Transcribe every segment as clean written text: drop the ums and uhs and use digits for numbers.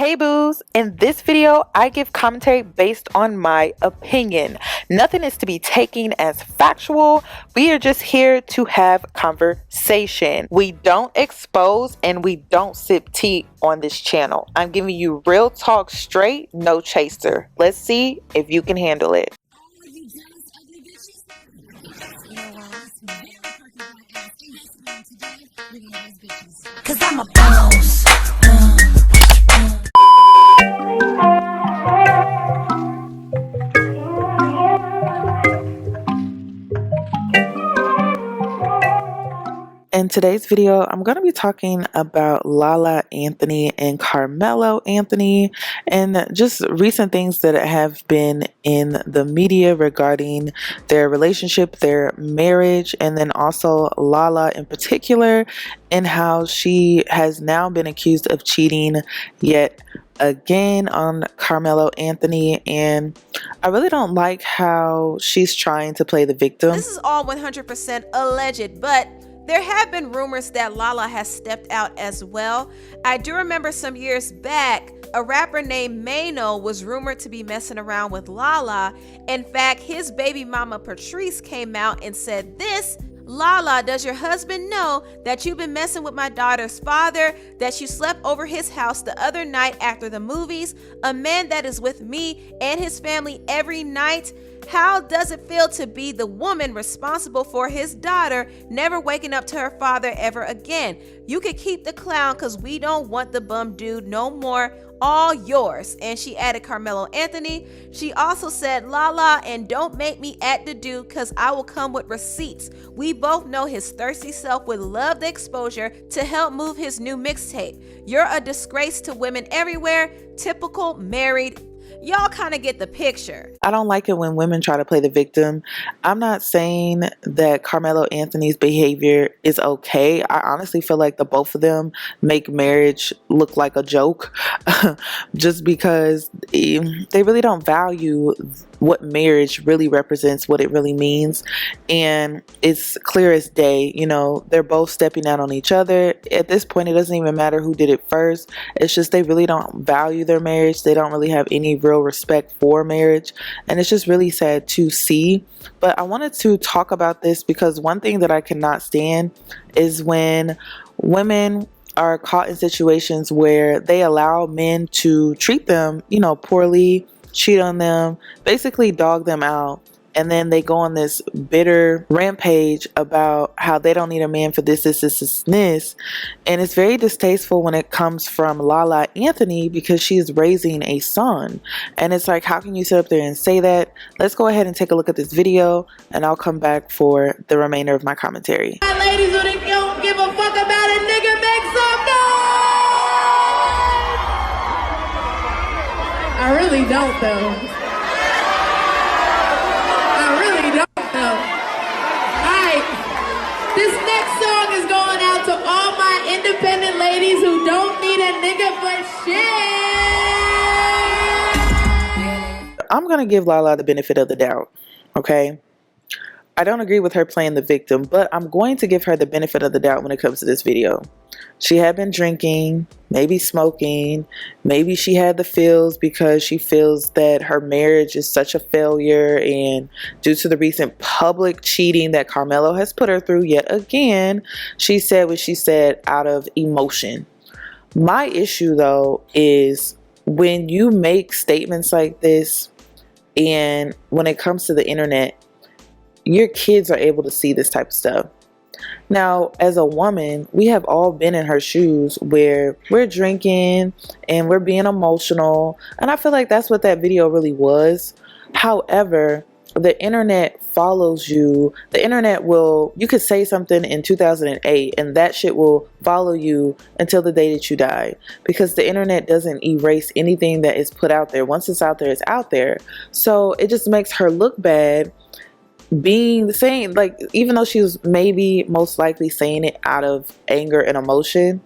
Hey boos, in this video I give commentary based on my opinion. Nothing is to be taken as factual. We are just here to have conversation. We don't expose and we don't sip tea on this channel. I'm giving you real talk straight, no chaser. Let's see if you can handle it. Cause I'm a boss. In today's video, I'm going to be talking about LaLa Anthony and Carmelo Anthony and just recent things that have been in the media regarding their relationship, their marriage, and then also LaLa in particular, and how she has now been accused of cheating yet again on Carmelo Anthony. And I really don't like how she's trying to play the victim. This is all 100% alleged, but there have been rumors that LaLa has stepped out as well. I do remember some years back, a rapper named Mano was rumored to be messing around with LaLa. In fact, his baby mama Patrice came out and said this: "LaLa, does your husband know that you've been messing with my daughter's father, that you slept over his house the other night after the movies, a man that is with me and his family every night? How does it feel to be the woman responsible for his daughter never waking up to her father ever again? You can keep the clown because we don't want the bum dude no more. All yours." And she added Carmelo Anthony. She also said, "LaLa, and don't make me act the dude because I will come with receipts. We both know his thirsty self would love the exposure to help move his new mixtape. You're a disgrace to women everywhere. Typical married." Y'all kind of get the picture. I don't like it when women try to play the victim. I'm not saying that Carmelo Anthony's behavior is okay. I honestly feel like the both of them make marriage look like a joke just because they really don't value what marriage really represents, what it really means. And it's clear as day, you know, they're both stepping out on each other. At this point, it doesn't even matter who did it first. It's just they really don't value their marriage. They don't really have any real respect for marriage. And it's just really sad to see. But I wanted to talk about this because one thing that I cannot stand is when women are caught in situations where they allow men to treat them, you know, poorly, cheat on them, basically dog them out, and then they go on this bitter rampage about how they don't need a man for this. And it's very distasteful when it comes from LaLa Anthony because she's raising a son. And it's like, how can you sit up there and say that? Let's go ahead and take a look at this video and I'll come back for the remainder of my commentary. Ladies who don't give a fuck about a nigga, make some noise! I really don't though. I really don't though. Alright, this next song is going out to all my independent ladies who don't need a nigga for shit. I'm gonna give LaLa the benefit of the doubt, okay? I don't agree with her playing the victim, but I'm going to give her the benefit of the doubt when it comes to this video. She had been drinking, maybe smoking, maybe she had the feels because she feels that her marriage is such a failure, and due to the recent public cheating that Carmelo has put her through yet again, she said what she said out of emotion. My issue though is when you make statements like this, and when it comes to the internet, your kids are able to see this type of stuff. Now, as a woman, we have all been in her shoes where we're drinking and we're being emotional. And I feel like that's what that video really was. However, the internet follows you. The internet will, you could say something in 2008 and that shit will follow you until the day that you die. Because the internet doesn't erase anything that is put out there. Once it's out there, it's out there. So it just makes her look bad. Being the same, like, even though she was maybe most likely saying it out of anger and emotion,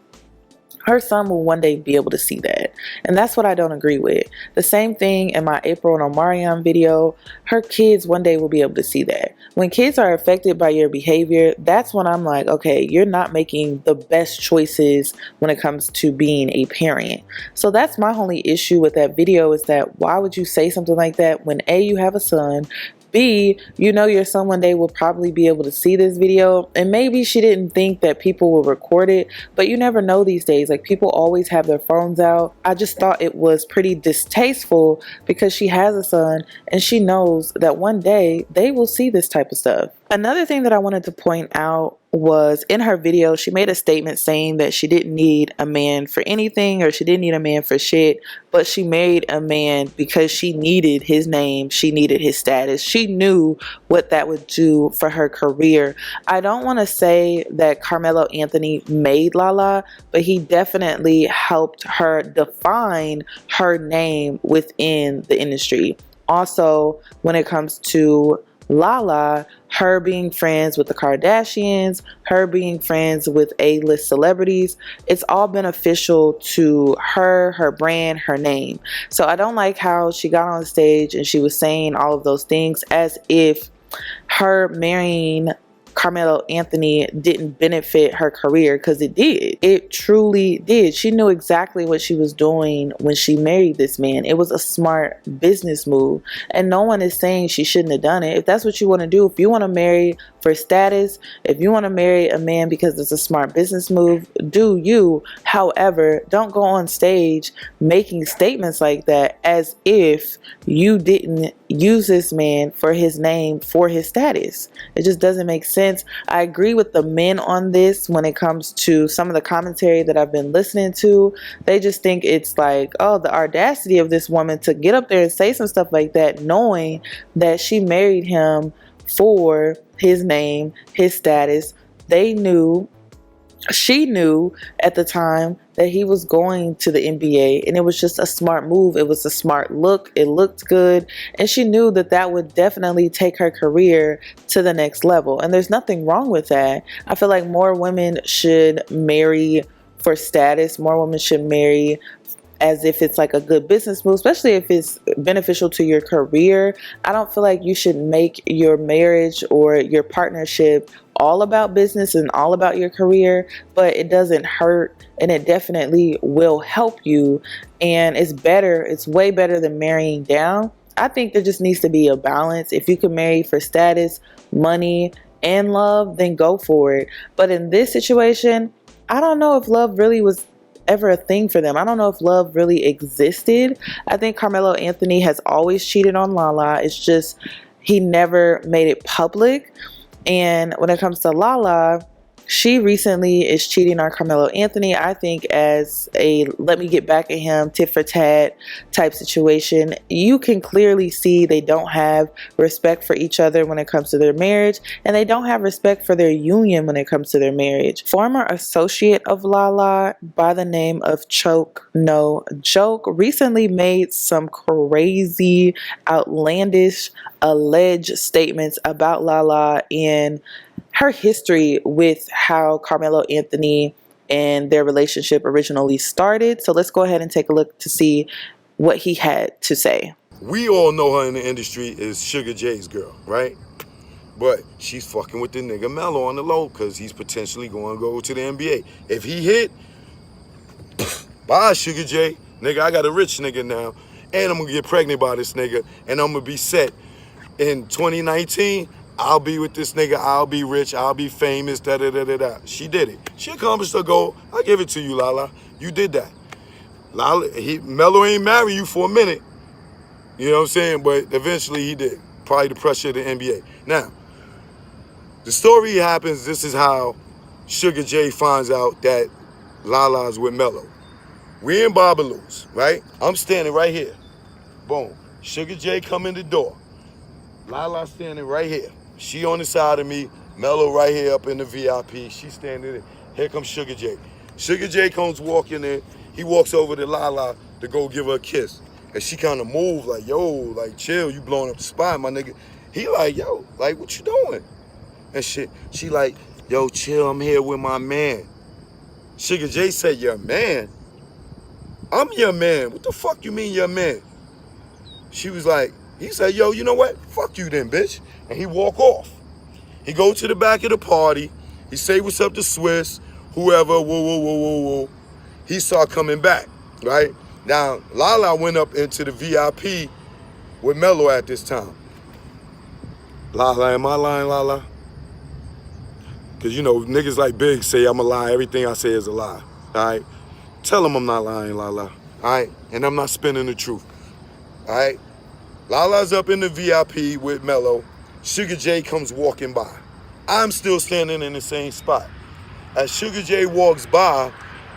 her son will one day be able to see that. And that's what I don't agree with. The same thing in my April and Omarion video, her kids one day will be able to see that. When kids are affected by your behavior, that's when I'm like, okay, you're not making the best choices when it comes to being a parent. So that's my only issue with that video, is that why would you say something like that when A, you have a son, B, you know your son one day will probably be able to see this video, and maybe she didn't think that people will record it, but you never know these days. Like, people always have their phones out. I just thought it was pretty distasteful because she has a son and she knows that one day they will see this type of stuff. Another thing that I wanted to point out was in her video, she made a statement saying that she didn't need a man for anything, or she didn't need a man for shit, but she married a man because she needed his name, she needed his status. She knew what that would do for her career. I don't want to say that Carmelo Anthony made LaLa, but he definitely helped her define her name within the industry. Also, when it comes to LaLa, her being friends with the Kardashians, her being friends with A-list celebrities, it's all beneficial to her, her brand, her name. So I don't like how she got on stage and she was saying all of those things as if her marrying Carmelo Anthony didn't benefit her career, because it did. It truly did. She knew exactly what she was doing when she married this man. It was a smart business move, and no one is saying she shouldn't have done it. If that's what you want to do, if you want to marry for status, if you want to marry a man because it's a smart business move, do you. However, don't go on stage making statements like that as if you didn't use this man for his name, for his status. It just doesn't make sense. I agree with the men on this when it comes to some of the commentary that I've been listening to. They just think it's like, oh, the audacity of this woman to get up there and say some stuff like that, knowing that she married him for his name, his status. She knew at the time that he was going to the NBA, and it was just a smart move. It was a smart look. It looked good, and she knew that that would definitely take her career to the next level, and there's nothing wrong with that. I feel like more women should marry for status. More women should marry as if it's like a good business move, especially if it's beneficial to your career. I don't feel like you should make your marriage or your partnership all about business and all about your career, but it doesn't hurt, and it definitely will help you, and it's better. It's way better than marrying down. I think there just needs to be a balance. If you can marry for status, money, and love, then go for it. But in this situation, I don't know if love really was ever a thing for them. I don't know if love really existed. I think Carmelo Anthony has always cheated on LaLa. It's just he never made it public. And when it comes to LaLa, she recently is cheating on Carmelo Anthony, I think, as a let me get back at him, tit for tat type situation. You can clearly see they don't have respect for each other when it comes to their marriage, and they don't have respect for their union when it comes to their marriage. Former associate of LaLa by the name of Choke No Joke recently made some crazy, outlandish, alleged statements about LaLa and her history with how Carmelo Anthony and their relationship originally started. So let's go ahead and take a look to see what he had to say. We all know her in the industry is Sugar J's girl, right? But she's fucking with the nigga Melo on the low because he's potentially going to go to the NBA. If he hit, bye Sugar J. Nigga, I got a rich nigga now, and I'm going to get pregnant by this nigga, and I'm going to be set. In 2019, I'll be with this nigga, I'll be rich, I'll be famous, da-da-da-da-da. She did it. She accomplished her goal. I give it to you, LaLa. You did that. Melo ain't marry you for a minute. You know what I'm saying? But eventually he did. Probably the pressure of the NBA. Now, the story happens, this is how Sugar J finds out that LaLa's with Melo. We in Babalu's, right? I'm standing right here. Boom. Sugar J come in the door. LaLa standing right here. She on the side of me. Melo right here up in the VIP. She standing there. Here comes Sugar J. Sugar J comes walking in. He walks over to LaLa to go give her a kiss. And she kind of moved like, yo, like, chill. You blowing up the spot, my nigga. He like, yo, like, what you doing? And shit. She like, yo, chill. I'm here with my man. Sugar J said, your man? I'm your man. What the fuck you mean your man? She was like, he said, yo, you know what? Fuck you then, bitch. And he walk off. He go to the back of the party. He say what's up to Swiss, whoever, whoa. He saw coming back, right? Now, LaLa went up into the VIP with Melo at this time. LaLa, am I lying, LaLa? Because, you know, niggas like Big say I'm a lie. Everything I say is a lie, all right? Tell him I'm not lying, LaLa, all right? And I'm not spinning the truth, all right? LaLa's up in the VIP with Melo. Sugar J comes walking by. I'm still standing in the same spot. As Sugar J walks by,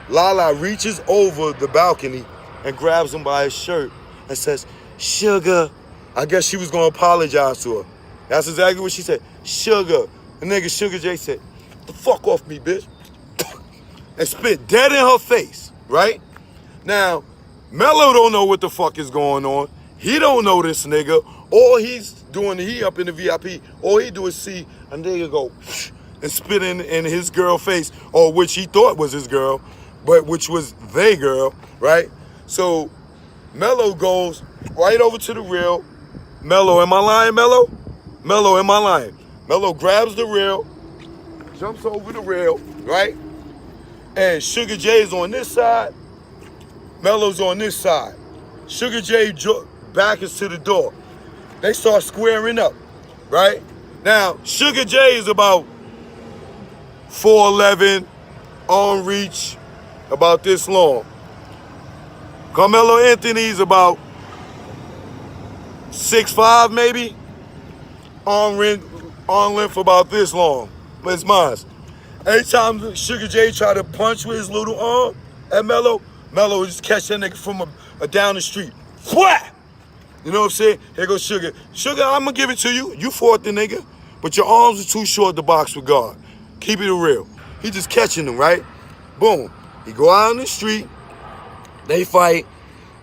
LaLa reaches over the balcony and grabs him by his shirt and says, Sugar. I guess she was gonna apologize to her. That's exactly what she said. Sugar. The nigga Sugar J said, the fuck off me, bitch. And spit dead in her face, right? Now, Melo don't know what the fuck is going on. He don't know this nigga. All he's doing, he up in the VIP, all he do is see a nigga go and spit in his girl face, or which he thought was his girl, but which was they girl, right? So Melo goes right over to the rail. Melo, am I lying, Melo? Melo, am I lying? Melo grabs the rail, jumps over the rail, right? And Sugar J is on this side, Melo's on this side. Sugar J back is to the door. They start squaring up, right? Now, Sugar J is about 4'11", on reach, about this long. Carmelo Anthony's about 6'5", maybe, on length about this long. But it's mine. Every time Sugar J try to punch with his little arm at Melo, Melo just catch that nigga from a down the street. Whap! You know what I'm saying? Here goes Sugar. Sugar, I'm gonna give it to you. You fought the nigga, but your arms are too short to box with God. Keep it real. He just catching them, right? Boom. He go out on the street. They fight.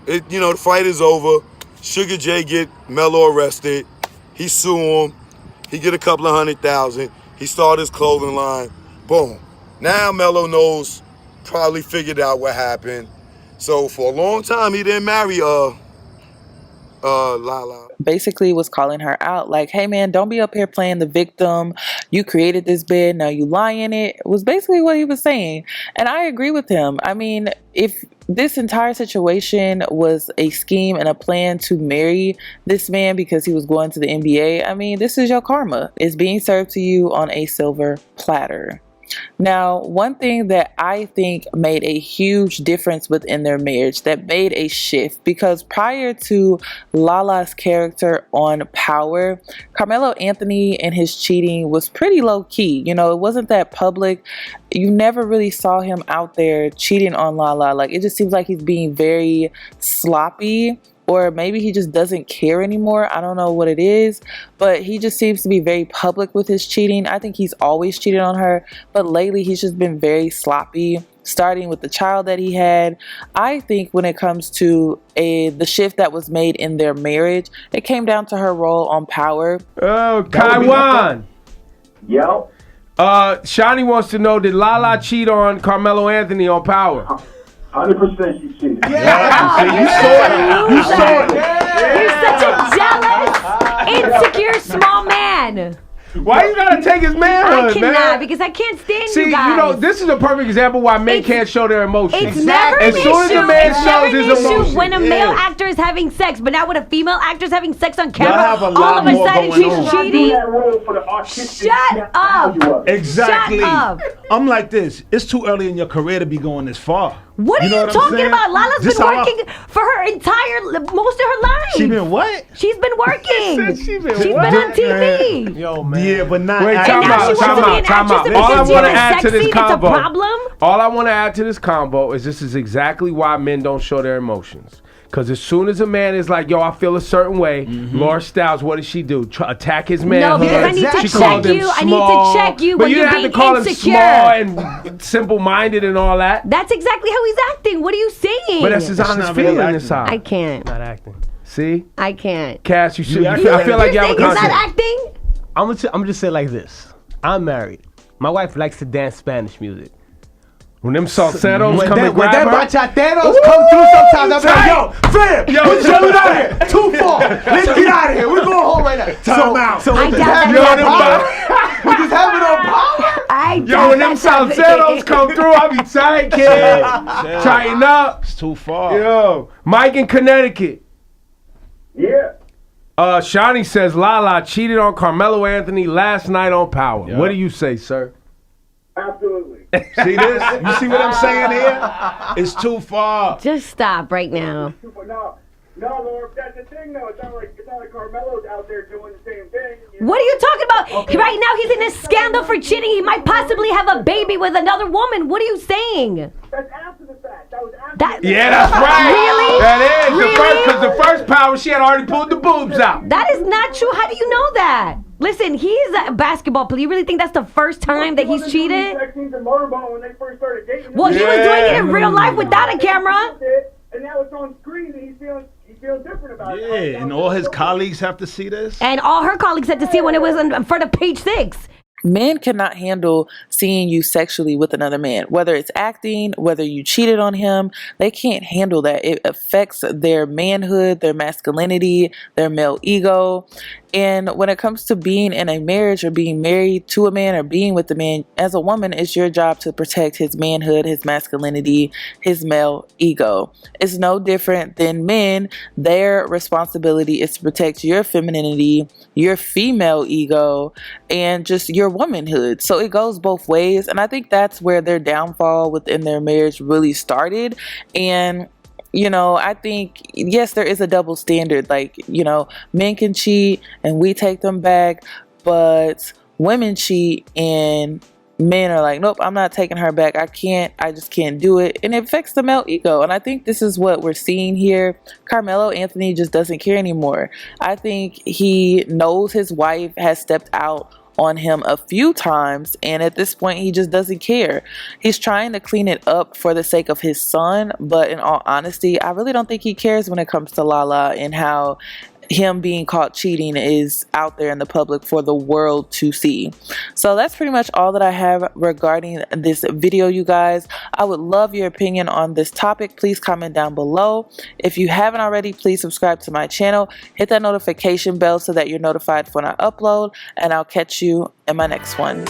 The fight is over. Sugar J get Melo arrested. He sue him. He get a couple of $100,000. He start his clothing line. Boom. Now Melo knows, probably figured out what happened. So for a long time, he didn't marry LaLa. Basically was calling her out like, hey man, don't be up here playing the victim. You created this bed, now you lie in it. Was basically what he was saying. And I agree with him. I mean, if this entire situation was a scheme and a plan to marry this man because he was going to the NBA, I mean, this is your karma. It's being served to you on a silver platter. Now, one thing that I think made a huge difference within their marriage, that made a shift, because prior to LaLa's character on Power, Carmelo Anthony and his cheating was pretty low key. You know, it wasn't that public. You never really saw him out there cheating on LaLa. Like, it just seems like he's being very sloppy. Or maybe he just doesn't care anymore. I don't know what it is, but he just seems to be very public with his cheating. I think he's always cheated on her, but lately he's just been very sloppy, starting with the child that he had. I think when it comes to the shift that was made in their marriage, it came down to her role on Power. Oh, Kaiwan. Yo. Shani wants to know, did LaLa cheat on Carmelo Anthony on Power? 100% she cheated. Yeah. You saw it. You're such a jealous, insecure, small man. Why you gotta take his manhood, I cannot, man? because I can't stand See, you guys. you know, this is a perfect example why men can't show their emotions. It's never as an soon as issue. a man It's shows never his an issue emotions. when a male actor is having sex, but now when a female actor is having sex on camera, have a all lot of a more sudden going on. she's cheating. Shut up. Exactly. Shut up. I'm like this. It's too early in your career to be going this far. What are you know what I'm talking saying? about? Lala's This been how I- working for her most of her life. She been what? She's been working. She's been on TV. Yo, man. Yeah, but not. Wait, And now she wants to be an actress and All I because want to she's add to this sexy, that's a combo. problem? All I want to add to this combo is this is exactly why men don't show their emotions. Because as soon as a man is like, yo, I feel a certain way, Laura Styles, what does she do? Attack his manhood. No, because I need to She called check him you. I small. need to check you But when you you're didn't have being to call insecure. him small and simple-minded and all that. That's exactly how he's acting. What are you saying? But that's his That's honest not really feeling acting. inside. I can't. Not acting. See? I can't. Cass, you should. You I acting. feel like you have a think he's not concept. acting? I'm gonna just say it like this. I'm married. My wife likes to dance Spanish music. When them salseros When come and when grab them her. bachateros come through sometimes, I'm like, yo, fam, Yo, let's get out of here. Too far. Let's get out of here. We're going home right now. Time out. So I we just doubt have it that on power. We just have it on power. I Yo, when them salseros come through, I be tight, kid. Tighten up. It's too far. Yo, Mike in Connecticut. Yeah. Shani says LaLa cheated on Carmelo Anthony last night on Power. Yeah. What do you say, sir? Absolutely. See this? You see what I'm saying here? It's too far. Just stop right now. No, Lord, that's the thing, though. It's not like Carmelo's out there doing the same thing. What are you talking about? Okay. Right now, he's in a scandal for cheating. He might possibly have a baby with another woman. What are you saying? That's after the fact. That was after the fact. Yeah, that's right. Really? That is. Really? Because the first Power, she had already pulled the boobs out. That is not true. How do you know that? Listen, he's a basketball player. You really think that's the first time that he's cheated? When they first started dating. Well, he was doing it in real life without a camera. And now it's on screen, and he feels different about it. Yeah, and all his colleagues have to see this. And all her colleagues had to see it when it was in front of Page 6. Men cannot handle seeing you sexually with another man, whether it's acting, whether you cheated on him. They can't handle that. It affects their manhood, their masculinity, their male ego. And when it comes to being in a marriage or being married to a man or being with a man, as a woman, it's your job to protect his manhood, his masculinity, his male ego. It's no different than men. Their responsibility is to protect your femininity, your female ego, and just your womanhood. So it goes both ways. And I think that's where their downfall within their marriage really started. And you know, I think, yes, there is a double standard. Like, you know, men can cheat and we take them back, but women cheat and men are like, nope, I'm not taking her back. I just can't do it. And it affects the male ego. And I think this is what we're seeing here. Carmelo Anthony just doesn't care anymore. I think he knows his wife has stepped out on him a few times, and at this point he just doesn't care. He's trying to clean it up for the sake of his son, but in all honesty, I really don't think he cares when it comes to LaLa and how him being caught cheating is out there in the public for the world to see. So that's pretty much all that I have regarding this video, you guys. I would love your opinion on this topic. Please comment down below. If you haven't already, please subscribe to my channel. Hit that notification bell so that you're notified when I upload, and I'll catch you in my next one.